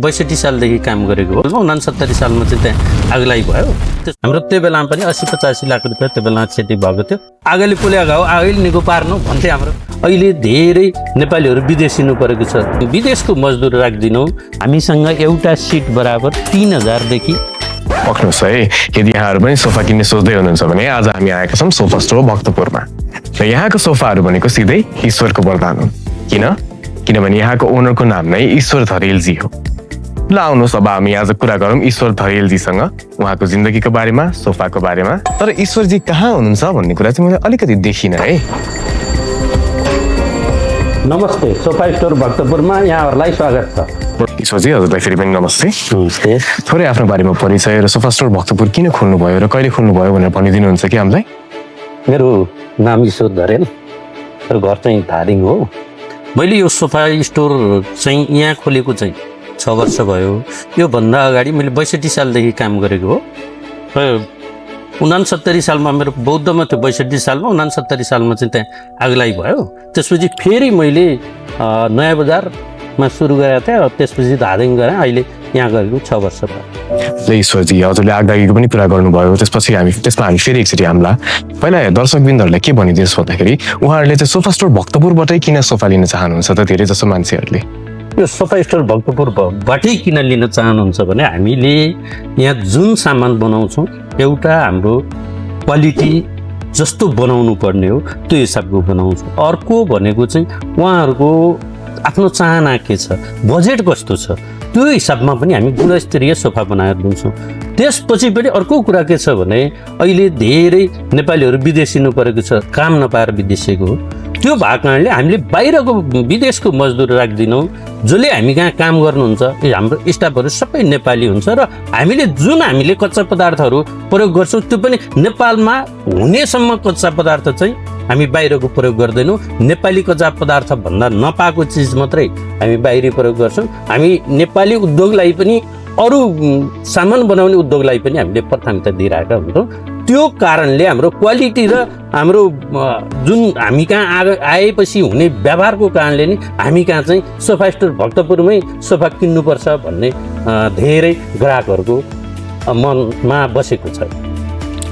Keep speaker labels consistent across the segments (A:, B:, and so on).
A: 62 सालदेखि काम गरेको हो। 69 सालमा चाहिँ त्यहाँ आगलागी भयो। हाम्रो त्यो बेलामा पनि 80-85 लाख रुपियाँ त्यो बेला क्षति भएको थियो। आगोले पोलेको हो, आगोले निको पार्नु भन्थे हाम्रो। अहिले धेरै नेपालीहरू विदेश हिँड्नु परेको छ। विदेशको मजदुर राख्दिनौँ। हामीसँग एउटा सिट बराबर 3000 देखि।
B: पक्नुहोस् है, यदि यहाँहरू पनि सोफा किन्ने सोच्दै हुनुहुन्छ भने आज हामी आएका छौँ सोफा स्टोर भक्तपुरमा। र यहाँको सोफाहरू भनेको सिधै ईश्वरको वरदान हुन्। किनभने यहाँको ओनरको नाम नै ईश्वर धरेलजी हो। ल आउनुहोस्, अब हामी आज कुरा गरौँ ईश्वर धरेलजीसँग, उहाँको जिन्दगीको बारेमा, सोफाको बारेमा। तर ईश्वरजी कहाँ हुनुहुन्छ भन्ने कुरा चाहिँ मैले अलिकति देखिनँ है।
A: नमस्ते, सोफा स्टोर भक्तपुरमा यहाँहरूलाई स्वागत छ।
B: ईश्वरजी हजुरलाई फेरि पनि नमस्ते।
A: नमस्ते।
B: थोरै आफ्नो बारेमा परिचय र सोफा स्टोर भक्तपुर किन खोल्नुभयो र कहिले खोल्नुभयो भनेर भनिदिनुहुन्छ कि हामीलाई?
A: मेरो नाम ईश्वर धरेल र घर चाहिँ धादिङ हो। मैले यो सोफा स्टोर चाहिँ यहाँ खोलेको चाहिँ 6 वर्ष भयो। योभन्दा अगाडि मैले 62 सालदेखि काम गरेको हो। र 69 सालमा मेरो बौद्धमा थियो। 62 सालमा 69 सालमा चाहिँ त्यहाँ आगलागी भयो। त्यसपछि फेरि मैले नयाँ बजारमा सुरु गरेको थिएँ। त्यसपछि धादिङ गरेँ। अहिले यहाँ गरेको 6 वर्ष भयो।
B: ईश्वरजी हजुरले आगलागीको पनि कुरा गर्नुभयो, त्यसमा हामी फेरि एकचोटि हाम्ला पहिला दर्शकबिन्दहरूलाई के भनिदिनुहोस् भन्दाखेरि उहाँहरूले चाहिँ सोफा स्टोर भक्तपुरबाटै किन सोफा लिन चाहनुहुन्छ त? धेरै जसो मान्छेहरूले
A: यो सोफा स्टोर भक्तपुरबाटै किन लिन चाहनुहुन्छ भने हामीले यहाँ जुन सामान बनाउँछौँ एउटा हाम्रो क्वालिटी जस्तो बनाउनु पर्ने हो त्यो हिसाबको बनाउँछौँ। अर्को भनेको चाहिँ उहाँहरूको आफ्नो चाहना के छ, बजेट कस्तो छ, त्यो हिसाबमा पनि हामी गुणस्तरीय सोफा बनाएर दिन्छौँ। त्यसपछि पनि अर्को कुरा के छ भने अहिले धेरै नेपालीहरू विदेश हिँड्नु परेको छ, काम नपाएर विदेशीको हो। त्यो भएको कारणले हामीले बाहिरको विदेशको मजदुर राख्दिनौँ। जसले हामी कहाँ काम गर्नुहुन्छ हाम्रो स्टाफहरू सबै नेपाली हुन्छ र हामीले कच्चा पदार्थहरू प्रयोग गर्छौँ त्यो पनि नेपालमा हुनेसम्म कच्चा पदार्थ चाहिँ हामी बाहिरको प्रयोग गर्दैनौँ। नेपाली कच्चा पदार्थ भन्दा नपाएको चिज मात्रै हामी बाहिरी प्रयोग गर्छौँ। हामी नेपाली उद्योगलाई पनि अरू सामान बनाउने उद्योगलाई पनि हामीले प्राथमिकता दिइरहेका हुन्छौँ। त्यो कारणले हाम्रो क्वालिटी र हाम्रो जुन हामी कहाँ आएपछि हुने व्यवहारको कारणले नि हामी कहाँ चाहिँ सोफा स्टोर भक्तपुरमै सोफा किन्नुपर्छ भन्ने धेरै ग्राहकहरूको मनमा बसेको छ।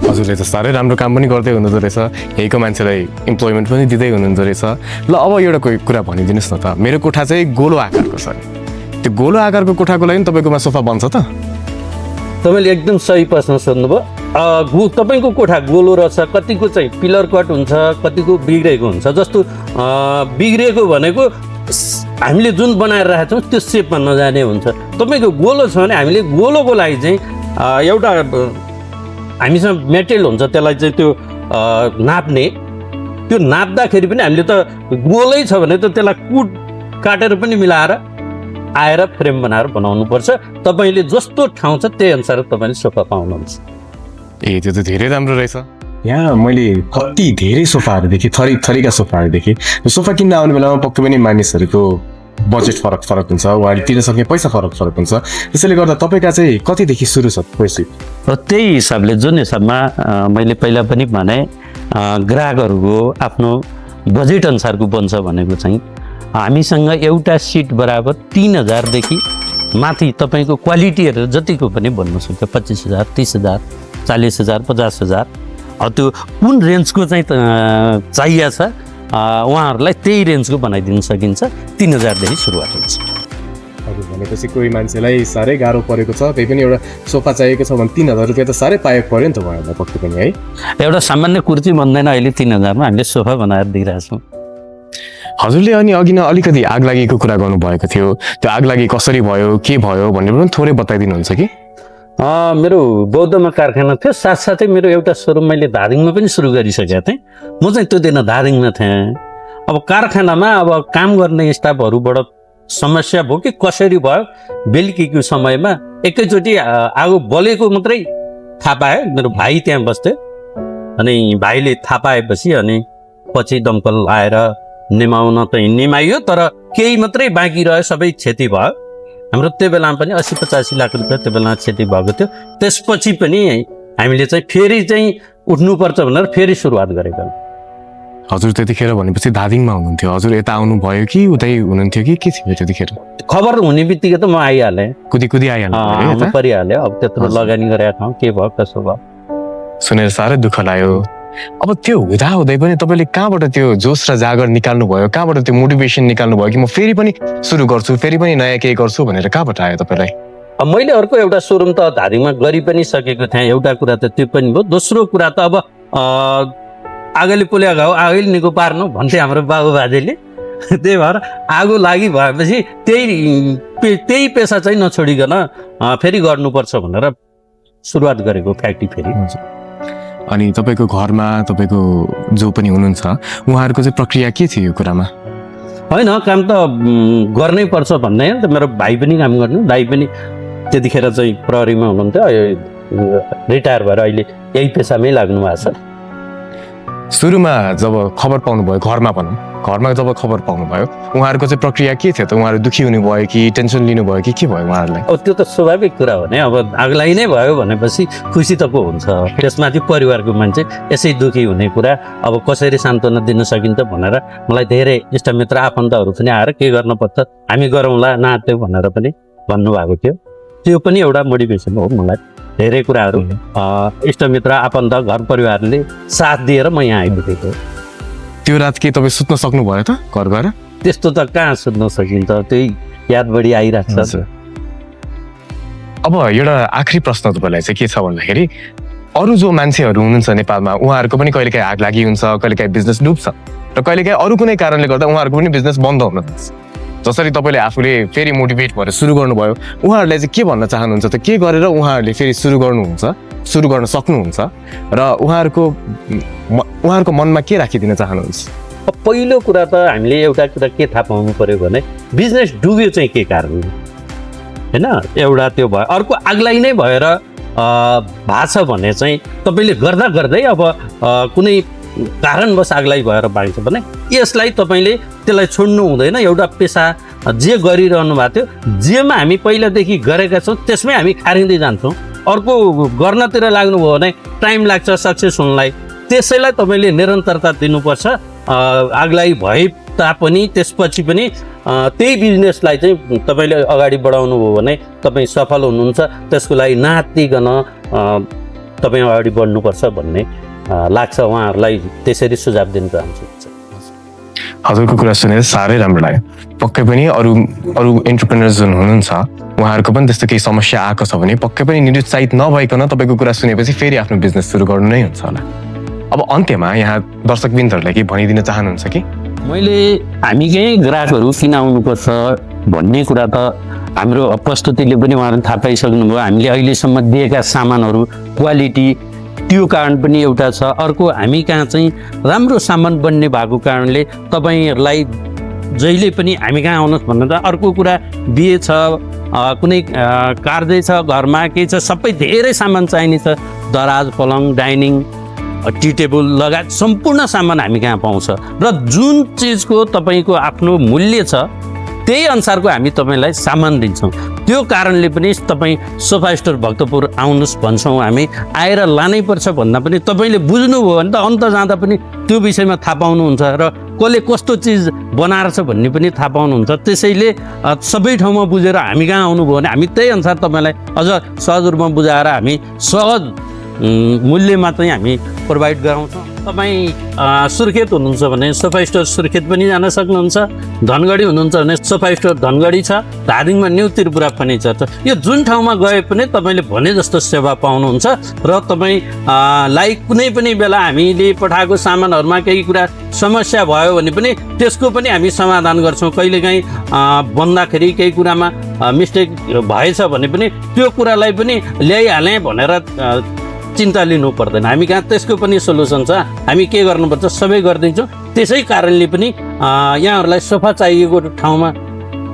B: हजुरले त साह्रै राम्रो काम पनि गर्दै हुनुहुँदो रहेछ, यहीँको मान्छेलाई इम्प्लोइमेन्ट पनि दिँदै हुनुहुँदो रहेछ। ल अब एउटा कोही कुरा भनिदिनुहोस् न त, मेरो कोठा चाहिँ गोलो आकारको छ। त्यो गोलो आकारको कोठाको लागि तपाईँकोमा सोफा बन्छ त?
A: तपाईँले एकदम सही प्रश्न सोध्नुभयो। तपाईँको कोठा गोलो रहेछ, कतिको चाहिँ पिलर कट हुन्छ, कतिको बिग्रेको हुन्छ। जस्तो बिग्रेको भनेको हामीले जुन बनाएर राखेको छौँ त्यो सेपमा नजाने हुन्छ। तपाईँको गोलो छ भने हामीले गोलोको लागि चाहिँ एउटा हामीसँग मेटेरियल हुन्छ, त्यसलाई चाहिँ त्यो नाप्ने। त्यो नाप्दाखेरि पनि हामीले त गोलै छ भने त त्यसलाई काटेर पनि मिलाएर आएर फ्रेम बनाएर बनाउनुपर्छ। तपाईँले जस्तो ठाउँ छ त्यही अनुसार तपाईँले सोफा पाउनुहुन्छ।
B: ए त्यो त धेरै राम्रो रहेछ।
C: यहाँ मैले कति धेरै सोफाहरू देखेँ, थरीका सोफाहरू देखेँ। सोफा किन्न आउने बेलामा पक्कै पनि मानिसहरूको बजेट फरक हुन्छ, उहाँले तिर्न सक्ने पैसा फरक हुन्छ। त्यसैले गर्दा तपाईँका चाहिँ कतिदेखि सुरु छ पैसा?
A: र त्यही हिसाबले जुन हिसाबमा मैले पहिला पनि भने ग्राहकहरूको आफ्नो बजेट अनुसारको बन्छ भनेको चाहिँ हामीसँग एउटा सिट बराबर 3000 देखि माथि तपाईँको क्वालिटी हेरेर जतिको पनि भन्नु सक्छ। 25,000, 30,000, 40,000, 50,000 त्यो कुन रेन्जको चाहिँ चाहिएको छ उहाँहरूलाई त्यही रेन्जको बनाइदिन सकिन्छ। 3000देखि सुरुवात हुन्छ।
C: हजुर भनेपछि कोही मान्छेलाई साह्रै गाह्रो परेको छ, त्यही पनि एउटा सोफा चाहिएको छ भने 3000 रुपियाँ त साह्रै पाएको पऱ्यो नि त उहाँहरूलाई पक्कै पनि है।
A: एउटा सामान्य कुर्ती भन्दैन, अहिले 3000मा हामीले सोफा बनाएर दिइरहेछौँ।
B: हजुरले अनि अघि न अलिकति आगलागीको कुरा गर्नुभएको थियो, त्यो आगलागी कसरी भयो, के भयो भन्ने पनि थोरै बताइदिनुहुन्छ कि?
A: मेरो बौद्धमा कारखाना थियो, साथसाथै मेरो एउटा सोरुम मैले धादिङमा पनि सुरु गरिसकेको थिएँ। म चाहिँ त्यो दिन धादिङमा थिएँ। अब कारखानामा अब काम गर्ने स्टाफहरूबाट समस्या भयो कि कसरी भयो, बेलुकीको समयमा एकैचोटि आगो बलेको मात्रै थाहा पाएँ। मेरो भाइ त्यहाँ बस्थ्यो, अनि भाइले थाहा पाएपछि अनि पछि दमकल आएर निमाउन त निमाइयो, तर केही मात्रै बाँकी रह्यो, सबै क्षति भयो। हाम्रो त्यो बेलामा पनि 80-85 लाख रुपियाँ त्यो बेलामा क्षति भएको थियो। त्यसपछि पनि हामीले चाहिँ फेरि चाहिँ उठ्नुपर्छ भनेर फेरि सुरुवात गरेका।
B: हजुर त्यतिखेर भनेपछि धादिङमा हुनुहुन्थ्यो हजुर यता आउनु भयो कि उतै हुनुहुन्थ्यो कि के थियो त्यतिखेर
A: खबर हुने बित्तिकै त म आइहालेँ,
B: कुदी कुदी आइहाल्नु
A: परिहाल्यो। अब त्यत्रो लगानी गरेका ठाउँ के भयो कसो भयो
B: सुनेर साह्रै दुःख लाग्यो। अब त्यो हुँदा हुँदै पनि तपाईँले कहाँबाट त्यो जोस र जागर निकाल्नु भयो, कहाँबाट त्यो मोटिभेसन निकाल्नु भयो कि म फेरि पनि सुरु गर्छु, फेरि पनि नयाँ केही गर्छु भनेर कहाँबाट आयो तपाईँलाई?
A: अब मैले अर्को एउटा सोरुम त धादिङमा गरि पनि सकेको थिएँ, एउटा कुरा त त्यो पनि भयो। दोस्रो कुरा त अब आगोले पोल्या घाउ आगोले निको पार्नु भन्थे हाम्रो बाबुबाजेले। त्यही भएर आगो लागि भएपछि त्यही पेसा चाहिँ नछोडिकन फेरि गर्नुपर्छ भनेर सुरुवात गरेको फ्याक्ट्री फेरि।
B: अनि तपाईँको घरमा तपाईँको जो पनि हुनुहुन्छ उहाँहरूको चाहिँ प्रक्रिया के थियो यो कुरामा?
A: होइन काम त गर्नै पर्छ भन्ने त मेरो भाइ पनि काम गर्नु, दाइ पनि त्यतिखेर चाहिँ प्रहरीमा हुनुहुन्थ्यो, रिटायर भएर अहिले यही पेसामै लाग्नु भएको छ।
B: सुरुमा जब खबर पाउनुभयो घरमा जब खबर पाउनुभयो उहाँहरूको चाहिँ प्रक्रिया के थियो त? उहाँहरू दुखी हुनुभयो कि टेन्सन लिनुभयो कि के भयो उहाँहरूलाई?
A: अब त्यो त स्वाभाविक कुरा हो नि। अब आगलागी नै भयो भनेपछि खुसी त को हुन्छ? त्यसमाथि परिवारको मान्छे यसै दुखी हुने कुरा अब कसरी सान्त्वना दिन सकिन्छ भनेर मलाई धेरै इष्टमित्र आफन्तहरू पनि आएर के गर्न पर्छ हामी गरौँला नाट्यो भनेर पनि भन्नुभएको थियो। त्यो पनि एउटा मोटिभेसन हो मलाई। धेरै कुराहरू इष्टमित्र आफन्त घर परिवारले साथ दिएर म यहाँ आइपुगेको।
B: त्यो रात के तपाईँ सुत्न सक्नुभयो त घर गएर?
A: त्यस्तो त कहाँ सुत्न सकिन्छ, त्यही याद बढी आइरहेको छ।
B: अब एउटा आखिरी प्रश्न तपाईँलाई चाहिँ के छ भन्दाखेरि अरू जो मान्छेहरू हुनुहुन्छ नेपालमा उहाँहरूको पनि कहिलेकाहीँ आग लागि हुन्छ, कहिलेकाहीँ बिजनेस डुब्छ र कहिलेकाहीँ अरू कुनै कारणले गर्दा उहाँहरूको पनि बिजनेस बन्द हुन जान्छ। जसरी तपाईँले आफूले फेरि मोटिभेट भएर सुरु गर्नुभयो उहाँहरूलाई चाहिँ के भन्न चाहनुहुन्छ त? के गरेर उहाँहरूले फेरि सुरु गर्न सक्नुहुन्छ र उहाँहरूको मनमा के राखिदिन चाहनुहुन्छ?
A: पहिलो कुरा त हामीले एउटा कुरा के थाहा पाउनु पर्यो भने बिजनेस डुब्यो चाहिँ के कारण होइन, एउटा त्यो भयो। अर्को आगलागी नै भएर भएको छ भने चाहिँ तपाईँले गर्दा गर्दै अब कुनै कारणवश आगलागी भएर बाँड्छ भने यसलाई तपाईँले त्यसलाई छोड्नु हुँदैन। एउटा पेसा जे गरिरहनु भएको थियो, जेमा हामी पहिलादेखि गरेका छौँ त्यसमै हामी खारिँदै जान्छौँ। अर्को गर्नतिर लाग्नुभयो भने टाइम लाग्छ सक्सेस हुनलाई, त्यसैलाई तपाईँले निरन्तरता दिनुपर्छ। आगलागी भए तापनि त्यसपछि पनि त्यही बिजनेसलाई चाहिँ तपाईँले अगाडि बढाउनु भयो भने तपाईँ सफल हुनुहुन्छ। त्यसको लागि नातिकन तपाईँ अगाडि बढ्नुपर्छ भन्ने लाग्छ। उहाँहरूलाई त्यसरी सुझाव दिन चाहन्छु।
B: हजुरको कुरा सुनेर साह्रै राम्रो लाग्यो। पक्कै पनि अरू एन्टरप्रेनर्स जुन हुनुहुन्छ उहाँहरूको पनि त्यस्तो केही समस्या आएको छ भने पक्कै पनि निरुत्साहित नभइकन तपाईँको कुरा सुनेपछि फेरि आफ्नो बिजनेस सुरु गर्नु नै हुन्छ होला। अब अन्त्यमा यहाँ दर्शकबिन्दहरूलाई के भनिदिन चाहनुहुन्छ कि?
A: हामीकै ग्राहकहरू किन आउनुपर्छ भन्ने कुरा त हाम्रो प्रस्तुतिले पनि उहाँहरूले थाहा पाइसक्नुभयो। हामीले अहिलेसम्म दिएका सामानहरू क्वालिटी त्यो कारण पनि एउटा छ। अर्को हामी कहाँ चाहिँ राम्रो सामान बन्ने भएको कारणले तपाईँहरूलाई जहिले पनि हामी कहाँ आउनुहोस् भन्नु त। अर्को कुरा बिहे छ, कुनै कार्य छ, घरमा के छ, सबै धेरै सामान चाहिने छ। दराज पलङ डाइनिङ टी टेबल लगायत सम्पूर्ण सामान हामी कहाँ पाउँछ र जुन चिजको तपाईँको आफ्नो मूल्य छ त्यही अनुसारको हामी तपाईँलाई सामान दिन्छौँ। त्यो कारणले पनि तपाईँ सोफा स्टोर भक्तपुर आउनुहोस् भन्छौँ हामी। आएर लानै पर्छ भन्दा पनि तपाईँले बुझ्नुभयो भने त अन्त जाँदा पनि त्यो विषयमा थाहा पाउनुहुन्छ र कसले कस्तो चिज बनाएर छ भन्ने पनि थाहा पाउनुहुन्छ। त्यसैले सबै ठाउँमा बुझेर हामी कहाँ आउनुभयो भने हामी त्यही अनुसार तपाईँलाई अझ सहज रूपमा बुझाएर हामी सहज मूल्यमा चाहिँ हामी प्रोभाइड गराउँछौँ। तपाईँ सुर्खेत हुनुहुन्छ भने सोफा स्टोर सुर्खेत पनि जान सक्नुहुन्छ। धनगढी हुनुहुन्छ भने सोफा स्टोर धनगढी छ। धादिङमा न्यू त्रिपुरा फर्निचर छ। यो जुन ठाउँमा गए पनि तपाईँले भने जस्तो सेवा पाउनुहुन्छ र तपाईँलाई कुनै पनि बेला हामीले पठाएको सामानहरूमा केही कुरा समस्या भयो भने पनि त्यसको पनि हामी समाधान गर्छौँ। कहिलेकाहीँ बन्दाखेरि केही कुरामा मिस्टेक भएछ भने पनि त्यो कुरालाई पनि ल्याइहालेँ भनेर चिन्ता लिनु पर्दैन। हामी कहाँ त्यसको पनि सोल्युसन छ। हामी के गर्नुपर्छ सबै गरिदिन्छौँ। त्यसै कारणले पनि यहाँहरूलाई सोफा चाहिएको ठाउँमा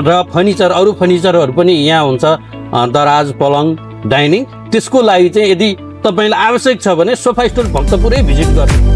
A: र फर्निचर अरू फर्निचरहरू पनि यहाँ हुन्छ, दराज पलङ डाइनिङ। त्यसको लागि चाहिँ यदि तपाईँलाई आवश्यक छ भने सोफा स्टोर भक्तपुरै भिजिट गर्नु।